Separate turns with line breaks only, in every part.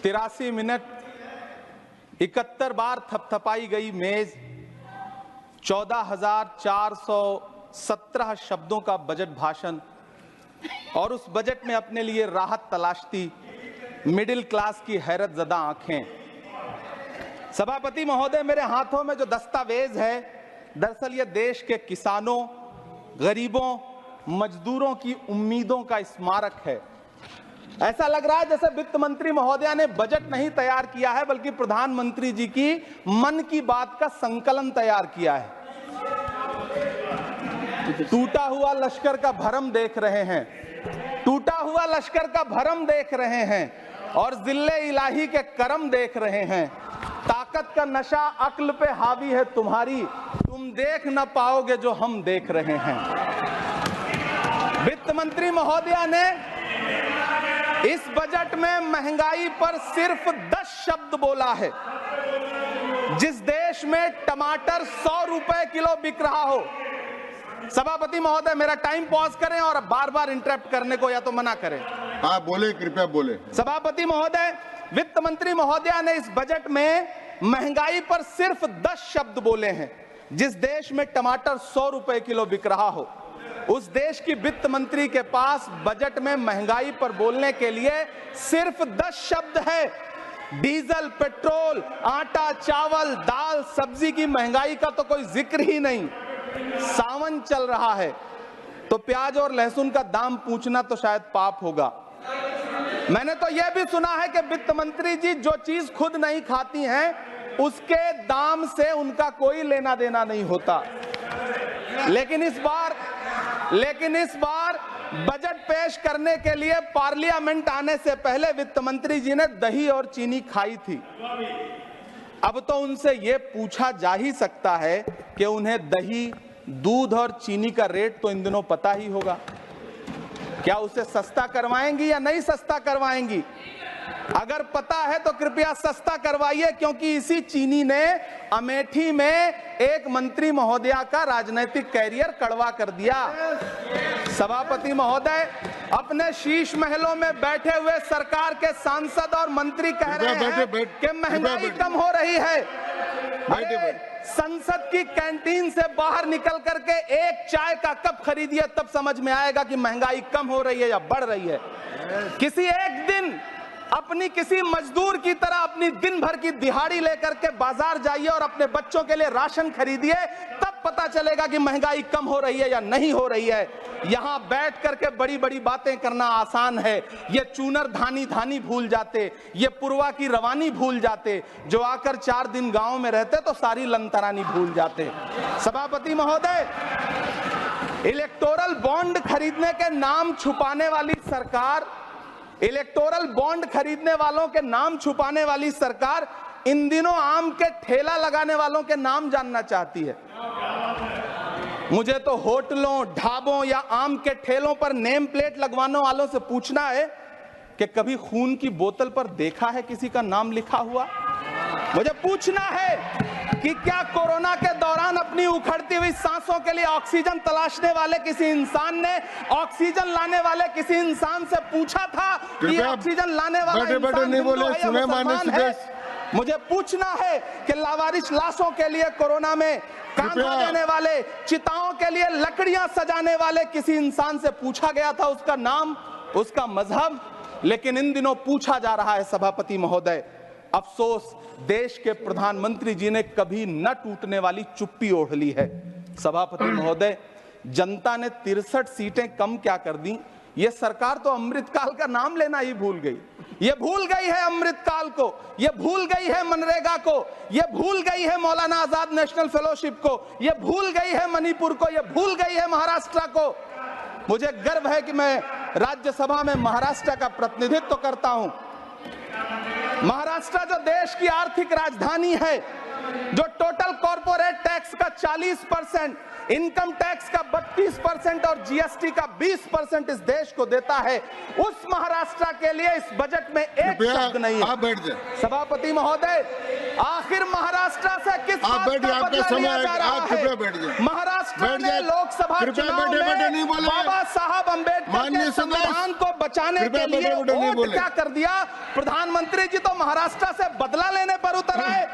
83 minute 71 बार थपथपाई गई मेज, 14,417 शब्दों का बजट भाषण और उस बजट में अपने लिए राहत तलाशती मिडिल क्लास की हैरतजदा आंखें। सभापति महोदय, मेरे हाथों में जो दस्तावेज है, दरअसल ये देश के किसानों, गरीबों, मजदूरों की उम्मीदों का स्मारक है। ऐसा लग रहा है जैसे वित्त मंत्री महोदया ने बजट नहीं तैयार किया है, बल्कि प्रधानमंत्री जी की मन की बात का संकलन तैयार किया है। टूटा हुआ लश्कर का भरम देख रहे हैं, टूटा हुआ लश्कर का भरम देख रहे हैं और जिल्ले इलाही के करम देख रहे हैं। ताकत का नशा अक्ल पे हावी है तुम्हारी, तुम देख न पाओगे जो हम देख रहे हैं। वित्त मंत्री महोदया ने इस बजट में महंगाई पर सिर्फ 10 शब्द बोला है। जिस देश में टमाटर 100 रुपए किलो बिक रहा हो। सभापति महोदय, मेरा टाइम पॉज करें और बार बार इंटरप्ट करने को या तो मना करें।
हाँ बोले, कृपया बोले।
सभापति महोदय, वित्त मंत्री महोदया ने इस बजट में महंगाई पर सिर्फ 10 शब्द बोले हैं। जिस देश में टमाटर 100 रुपए किलो बिक रहा हो, उस देश की वित्त मंत्री के पास बजट में महंगाई पर बोलने के लिए सिर्फ 10 शब्द है। डीजल, पेट्रोल, आटा, चावल, दाल, सब्जी की महंगाई का तो कोई जिक्र ही नहीं। सावन चल रहा है तो प्याज और लहसुन का दाम पूछना तो शायद पाप होगा। मैंने तो यह भी सुना है कि वित्त मंत्री जी जो चीज खुद नहीं खाती हैं, उसके दाम से उनका कोई लेना देना नहीं होता। लेकिन इस बार बजट पेश करने के लिए पार्लियामेंट आने से पहले वित्त मंत्री जी ने दही और चीनी खाई थी। अब तो उनसे यह पूछा जा ही सकता है कि उन्हें दही, दूध और चीनी का रेट तो इन दिनों पता ही होगा। क्या उसे सस्ता करवाएंगी या नहीं सस्ता करवाएंगी? अगर पता है तो कृपया सस्ता करवाइए, क्योंकि इसी चीनी ने अमेठी में एक मंत्री महोदया का राजनीतिक कैरियर कड़वा कर दिया। सभापति महोदय, अपने शीश महलों में बैठे हुए सरकार के सांसद और मंत्री कह रहे हैं कि महंगाई कम हो रही है। संसद की कैंटीन से बाहर निकल करके एक चाय का कप खरीदिए, तब समझ में आएगा कि महंगाई कम हो रही है या बढ़ रही है। किसी एक दिन अपनी किसी मजदूर की तरह अपनी दिन भर की दिहाड़ी लेकर के बाजार जाइए और अपने बच्चों के लिए राशन खरीदिए, तब पता चलेगा कि महंगाई कम हो रही है या नहीं हो रही है। यहां बैठ करके बड़ी बड़ी बातें करना आसान है। ये चूनर धानी भूल जाते, ये पुरवा की रवानी भूल जाते, जो आकर 4 दिन गांव में रहते तो सारी लंतरानी भूल जाते। सभापति महोदय, इलेक्टोरल बॉन्ड खरीदने के नाम छुपाने वाली सरकार, इलेक्टोरल बॉन्ड खरीदने वालों के नाम छुपाने वाली सरकार इन दिनों आम के ठेला लगाने वालों के नाम जानना चाहती है। मुझे तो होटलों, ढाबों या आम के ठेलों पर नेम प्लेट लगवाने वालों से पूछना है कि कभी खून की बोतल पर देखा है किसी का नाम लिखा हुआ? मुझे पूछना है कि क्या कोरोना के दौरान अपनी उखड़ती हुई सांसों के लिए ऑक्सीजन तलाशने वाले किसी इंसान ने ऑक्सीजन लाने वाले किसी इंसान से पूछा था कि ऑक्सीजन लाने वाला इंसान हिंदू है? मुझे पूछना है कि लावारिस लाशों के लिए कोरोना में कांधा देने वाले, चिताओं के लिए लकड़ियां सजाने वाले किसी इंसान से पूछा गया था उसका नाम, उसका मजहब? लेकिन इन दिनों पूछा जा रहा है। सभापति महोदय, अफसोस देश के प्रधानमंत्री जी ने कभी न टूटने वाली चुप्पी ओढ़ ली है। सभापति महोदय, जनता ने 63 सीटें कम क्या कर दी? ये सरकार तो अमृतकाल का नाम लेना ही भूल गई। ये भूल गई है अमृतकाल को, ये भूल गई है मनरेगा को, ये भूल गई है मौलाना आजाद नेशनल फेलोशिप को, ये भूल गई है मणिपुर को, ये भूल गई है महाराष्ट्र को। मुझे गर्व है कि मैं राज्यसभा में महाराष्ट्र का प्रतिनिधित्व करता हूं। महाराष्ट्र जो देश की आर्थिक राजधानी है, जो टोटल कॉर्पोरेट टैक्स का 40%, इनकम टैक्स का 32% और जीएसटी का 20% इस देश को देता है, उस महाराष्ट्र के लिए इस बजट में एक शब्द नहीं है।
आप बैठ जाए।
सभापति महोदय, आखिर महाराष्ट्र से किस बात का बदला लिया जा रहा है? महाराष्ट्र महाराष्ट्र
बैठ
में
जाए।
लोकसभा
कृपया
चुनाव
बैठे-बैठे नहीं
में
बोले।
बाबा साहब अम्बेडकर
माननीय
के संविधान को बचाने के
कृपया
लिए
बैठे-बैठे नहीं
वोट
बोले।
क्या कर दिया। प्रधानमंत्री जी तो महाराष्ट्र से बदला लेने पर उतर आए।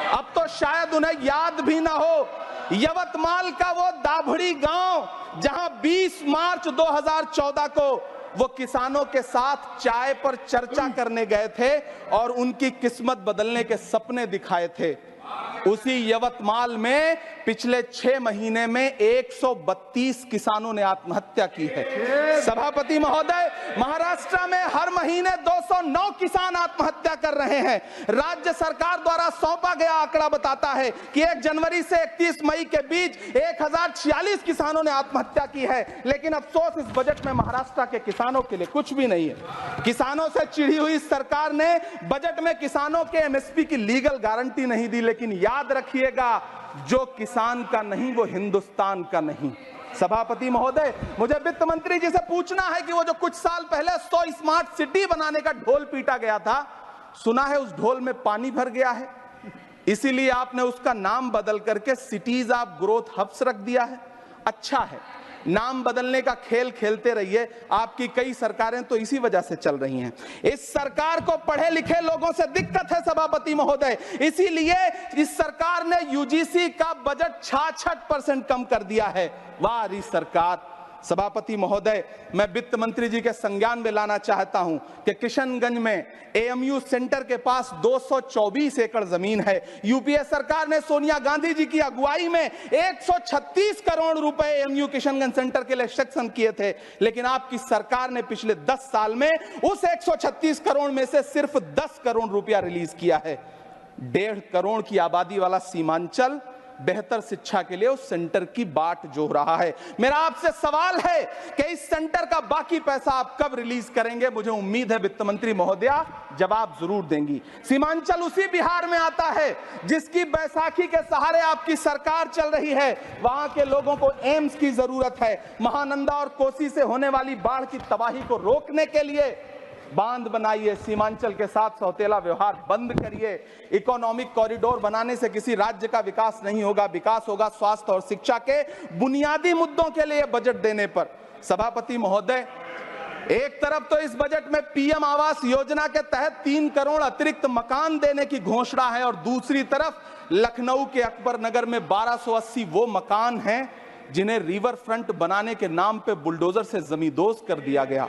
अब तो शायद उन्हें याद भी ना हो यवतमाल का वो दाभड़ी गांव जहां 20 मार्च 2014 को वो किसानों के साथ चाय पर चर्चा करने गए थे और उनकी किस्मत बदलने के सपने दिखाए थे। उसी यवतमाल में पिछले 6 महीने में 132 किसानों ने आत्महत्या की है। सभापति महोदय, महाराष्ट्र में हर महीने 209 किसान आत्महत्या कर रहे हैं। राज्य सरकार द्वारा सौंपा गया आंकड़ा बताता है कि 1 जनवरी से 31 मई के बीच 1046 किसानों ने आत्महत्या की है। लेकिन अफसोस, इस बजट में महाराष्ट्र के किसानों के लिए कुछ भी नहीं है। किसानों से चिढ़ी हुई सरकार ने बजट में किसानों के एमएसपी की लीगल गारंटी नहीं दी। लेकिन याद रखिएगा, जो किसान का नहीं वो हिंदुस्तान का नहीं। सभापति महोदय, मुझे वित्त मंत्री जी से पूछना है कि वो जो कुछ साल पहले 100 स्मार्ट सिटी बनाने का ढोल पीटा गया था, सुना है उस ढोल में पानी भर गया है, इसीलिए आपने उसका नाम बदल करके सिटीज ऑफ ग्रोथ हब्स रख दिया है। अच्छा है, नाम बदलने का खेल खेलते रहिए। आपकी कई सरकारें तो इसी वजह से चल रही हैं। इस सरकार को पढ़े लिखे लोगों से दिक्कत है सभापति महोदय, इसीलिए इस सरकार ने यूजीसी का बजट 66% कम कर दिया है। वाह री सरकार। सभापति महोदय, मैं वित्त मंत्री जी के संज्ञान में लाना चाहता हूं कि किशनगंज में एएमयू सेंटर के पास 224 एकड़ जमीन है। यूपीए सरकार ने सोनिया गांधी जी की अगुवाई में 136 करोड़ रुपए एएमयू किशनगंज सेंटर के लिए सेक्शन किए थे। लेकिन आपकी सरकार ने पिछले 10 साल में उस 136 करोड़ में से सिर्फ 10 करोड़ रुपया रिलीज किया है। 1.5 करोड़ की आबादी वाला सीमांचल बेहतर शिक्षा के लिए उस सेंटर की बाट जोह रहा है। मेरा आपसे सवाल है कि इस सेंटर का बाकी पैसा आप कब रिलीज करेंगे। मुझे उम्मीद है वित्त मंत्री महोदया जवाब जरूर देंगी। सीमांचल उसी बिहार में आता है जिसकी बैसाखी के सहारे आपकी सरकार चल रही है। वहां के लोगों को एम्स की जरूरत है। महानंदा और कोसी से होने वाली बाढ़ की तबाही को रोकने के लिए बांध बनाइए, सीमांचल के साथ सौतेला व्यवहार बंद करिए। इकोनॉमिक कॉरिडोर बनाने से किसी राज्य का विकास नहीं होगा। विकास होगा स्वास्थ्य और शिक्षा के बुनियादी मुद्दों के लिए बजट देने पर। सभापति महोदय, एक तरफ तो इस बजट में पीएम आवास योजना के तहत 3 करोड़ अतिरिक्त मकान देने की घोषणा है और दूसरी तरफ लखनऊ के अकबर नगर में 1280 वो मकान हैं जिन्हें रिवर फ्रंट बनाने के नाम पे बुलडोजर से जमींदोज कर दिया गया।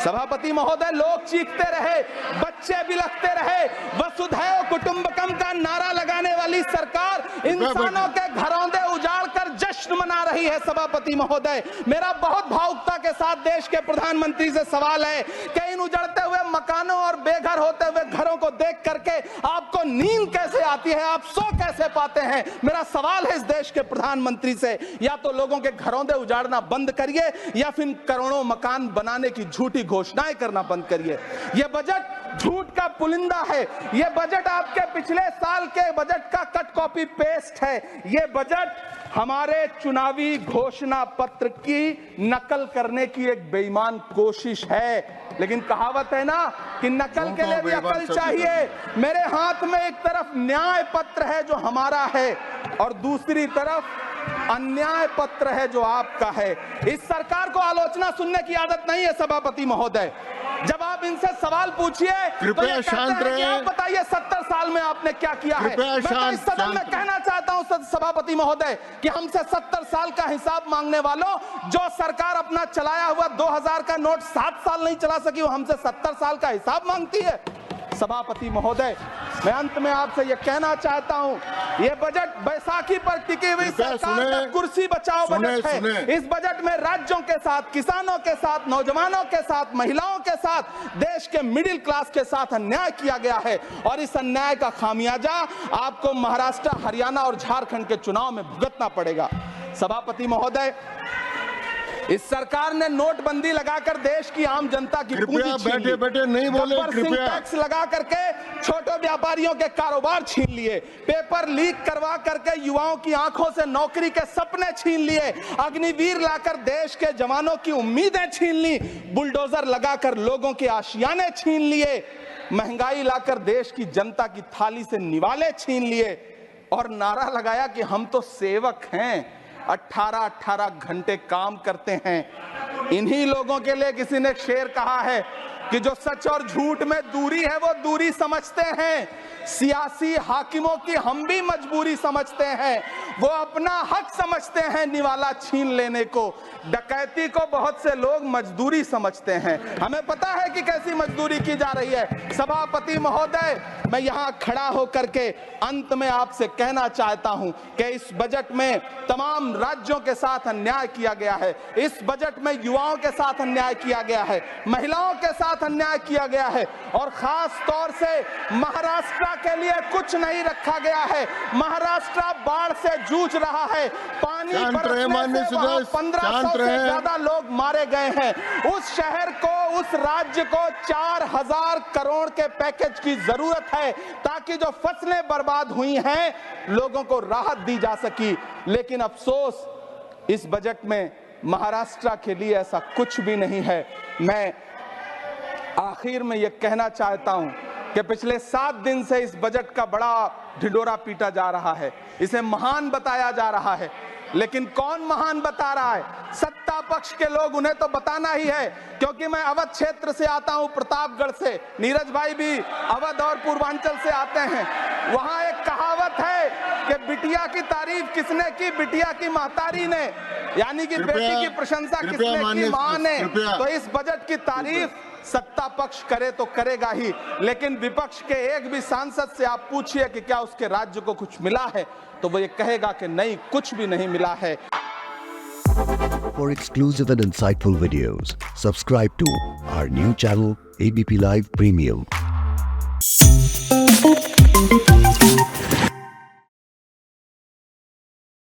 सभापति महोदय, लोग चीखते रहे, बच्चे बिलखते रहे, वसुधैव कुटुंबकम का नारा लगाने वाली सरकार इंसानों के घरौंदे उजाड़ कर जश्न मना रही है। सभापति महोदय, मेरा बहुत भावुकता के साथ देश के प्रधानमंत्री से सवाल है कि इन उजड़ते हुए मकानों और बेघर होते हुए घरों को देख करके आपको नींद कैसे आती है, आप सो कैसे पाते हैं। मेरा सवाल है इस देश के प्रधानमंत्री से, या तो लोगों के घरौंदे उजाड़ना बंद करिए या फिर करोड़ों मकान बनाने की झूठी घोषणाएं करना बंद करिए। यह बजट झूठ का पुलिंदा है। यह बजट आपके पिछले साल के बजट का कट कॉपी पेस्ट है। यह बजट हमारे चुनावी घोषणा पत्र की नकल करने की एक बेईमान कोशिश है। लेकिन कहावत है ना कि नकल के लिए भी अकल चाहिए। मेरे हाथ में एक तरफ न्याय पत्र है जो हमारा है और दूसरी तरफ अन्याय पत्र है जो आपका है। इस सरकार को आलोचना सुनने की आदत नहीं है सभापति महोदय। जब आप इनसे सवाल पूछिए
कृपया शांत रहिए।
आप बताइए 70 साल में आपने क्या किया है। मैं तो इस सदन में कहना चाहता हूं सभापति महोदय कि हमसे 70 साल का हिसाब मांगने वालों, जो सरकार अपना चलाया हुआ 2000 का नोट 7 साल नहीं चला सकी, वो हमसे 70 साल का हिसाब मांगती है। सभापति महोदय, मैं अंत में आपसे यह कहना चाहता हूं, यह बजट बैसाखी पर टिकी हुई सरकार का कुर्सी बचाओ बजट है। इस बजट में राज्यों के साथ, किसानों के साथ, नौजवानों के साथ, महिलाओं के साथ, देश के मिडिल क्लास के साथ अन्याय किया गया है और इस अन्याय का खामियाजा आपको महाराष्ट्र, हरियाणा और झारखंड के चुनाव में भुगतना पड़ेगा। सभापति महोदय, इस सरकार ने नोटबंदी लगाकर देश की आम जनता की पूंजी छीन ली।
बैठे नहीं बोले, कृपया
टैक्स लगा करके छोटे व्यापारियों के कारोबार छीन लिए, पेपर लीक करवा करके युवाओं की आंखों से नौकरी के सपने छीन लिए, अग्निवीर लाकर देश के जवानों की उम्मीदें छीन ली, बुलडोजर लगाकर लोगों के आशियाने छीन लिए, महंगाई लाकर देश की जनता की थाली से निवाले छीन लिए और नारा लगाया कि हम तो सेवक हैं। 18-18 घंटे काम करते हैं। इन्हीं लोगों के लिए किसी ने शेर कहा है कि जो सच और झूठ में दूरी है वो दूरी समझते हैं, सियासी हाकिमों की हम भी मजबूरी समझते हैं। वो अपना हक समझते हैं निवाला छीन लेने को, डकैती को बहुत से लोग मजदूरी समझते हैं। हमें पता है कि कैसी मजदूरी की जा रही है। सभापति महोदय, मैं यहाँ खड़ा होकर के अंत में आपसे कहना चाहता हूँ कि इस बजट में तमाम राज्यों के साथ अन्याय किया गया है। इस बजट में युवाओं के साथ अन्याय किया गया है, महिलाओं के साथ अन्याय किया गया है, और खास तौर से महाराष्ट्र के लिए कुछ नहीं रखा गया है। महाराष्ट्र बाढ़ से जूझ रहा है, पानी बरसने से वहां 1500 से ज्यादा लोग मारे गए हैं। उस शहर को, उस राज्य को 4000 करोड़ के पैकेज की जरूरत है ताकि जो फसलें बर्बाद हुई हैं लोगों को राहत दी जा सकी। लेकिन अफसोस, इस बजट में महाराष्ट्र के लिए ऐसा कुछ भी नहीं है। मैं आखिर में यह कहना चाहता हूं कि पिछले 7 दिन से इस बजट का बड़ा ढिंढोरा पीटा जा रहा है, इसे महान बताया जा रहा है। लेकिन कौन महान बता रहा है? सत्ता पक्ष के लोग, उन्हें तो बताना ही है, क्योंकि मैं अवध क्षेत्र से आता हूं, प्रतापगढ़ से। नीरज भाई भी अवध और पूर्वांचल से आते हैं। वहां एक कहावत है कि बिटिया की तारीफ किसने की? बिटिया की महतारी ने, यानी कि बेटी की प्रशंसा किसने की? मां ने। तो इस बजट की तारीफ सत्ता पक्ष करे तो करेगा ही, लेकिन विपक्ष के एक भी सांसद से आप पूछिए कि क्या उसके राज्य को कुछ मिला है, तो वो ये कहेगा कि नहीं, कुछ भी नहीं मिला है।
For exclusive and insightful videos, subscribe to our new channel ABP Live Premium.